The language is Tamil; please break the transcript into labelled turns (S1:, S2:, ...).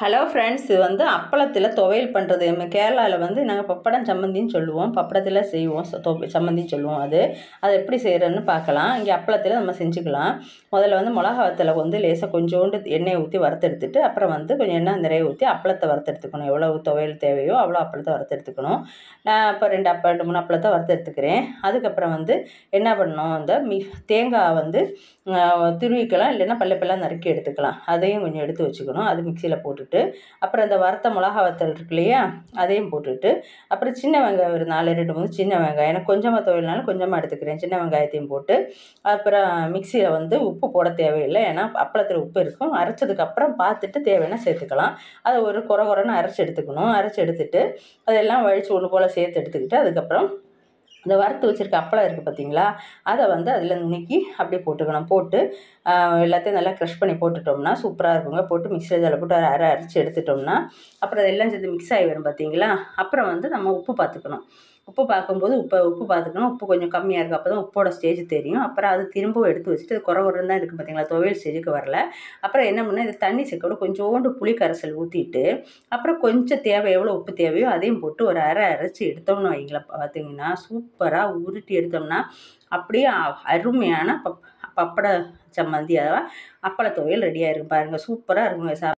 S1: ஹலோ ஃப்ரெண்ட்ஸ், இது வந்து அப்பளத்தில் துவையல் பண்ணுறது. நம்ம கேரளாவில் வந்து நாங்கள் பப்படம் சம்மந்தின்னு சொல்லுவோம். பப்படத்தில் செய்வோம் சம்மந்தின்னு சொல்லுவோம். அது எப்படி செய்கிறோன்னு பார்க்கலாம். இங்கே அப்பளத்தில் நம்ம செஞ்சுக்கலாம். முதல்ல வந்து மிளகா வத்தலை வந்து லேசாக கொஞ்சோண்டு எண்ணெயை ஊற்றி வறுத்தெடுத்துட்டு, அப்புறம் வந்து கொஞ்சம் எண்ணெய் நிறைய ஊற்றி அப்பளத்தை வறுத்தெடுத்துக்கணும். எவ்வளோ துவையல் தேவையோ அவ்வளோ அப்பளத்தை வறுத்தெடுத்துக்கணும். நான் இப்போ 2 3 அப்பளத்தை வறுத்தெடுத்துக்கிறேன். அதுக்கப்புறம் வந்து என்ன பண்ணணும், தேங்காய் வந்து துருவிக்கலாம், இல்லைன்னா பல்ல நறுக்கி எடுத்துக்கலாம். அதையும் கொஞ்சம் எடுத்து வச்சுக்கணும். அது மிக்சியில் போட்டுட்டு, அப்புறம் இந்த வறுத்த மிளகா வத்தல் இருக்கு இல்லையா, அதையும் போட்டுட்டு, அப்புறம் சின்ன வெங்காயம் ஒரு 4 2 3 சின்ன வெங்காயம், எனக்கு கொஞ்சமாக துவையல்னாலும் கொஞ்சமாக எடுத்துக்கிறேன். சின்ன வெங்காயத்தையும் போட்டு, அப்புறம் மிக்சியில் வந்து உப்பு போட தேவையில்லை. ஏன்னா அப்பளத்தில் உப்பு இருக்கும். அரைச்சதுக்கப்புறம் பார்த்துட்டு தேவைன்னா சேர்த்துக்கலாம். அதை ஒரு கொரன்னு அரைச்சி எடுத்துக்கணும். அரைச்சி எடுத்துட்டு அதெல்லாம் வழித்து ஒன்று போல் சேர்த்து எடுத்துக்கிட்டு, அதுக்கப்புறம் இந்த வறுத்து வச்சுருக்க அப்பளம் இருக்குது பார்த்தீங்களா, அதை வந்து அதில் நுணுக்கி அப்படியே போட்டுக்கணும். போட்டு எல்லாத்தையும் நல்லா க்ரஷ் பண்ணி போட்டுட்டோம்னா சூப்பராக இருக்குங்க. போட்டு மிக்ஸியில் அதில் போட்டு அரைச்சி எடுத்துட்டோம்னா, அப்புறம் அதெல்லாம் சேர்த்து மிக்ஸ் ஆகி வரும் பார்த்தீங்களா. அப்புறம் வந்து நம்ம உப்பு பார்த்துக்கணும். உப்பு பார்க்கும்போது உப்பு பார்த்துக்கணும். உப்பு கொஞ்சம் கம்மியாக இருக்குது. அப்போ தான் உப்போட ஸ்டேஜ் தெரியும். அப்புறம் அது திரும்பவும் எடுத்து வச்சுட்டு அது குறன்னு தான் இருக்குது பார்த்தீங்களா, துவையல் ஸ்டேஜுக்கு வரல. அப்புறம் என்ன பண்ணால் இது தண்ணி சேர்க்கோட கொஞ்சோண்டு புளி கரைசல் ஊற்றிட்டு, அப்புறம் கொஞ்சம் எவ்வளோ உப்பு தேவையோ அதையும் போட்டு ஒரு அரைச்சி எடுத்தோம்னு வைங்களேன், பார்த்தீங்கன்னா சூப்பராக உருட்டி எடுத்தோம்னா அப்படியே அருமையான பப்பட சம்மந்தி, அதாவது அப்பள துவையல் ரெடியாக இருக்கும் பாருங்கள். சூப்பராக இருக்குங்க.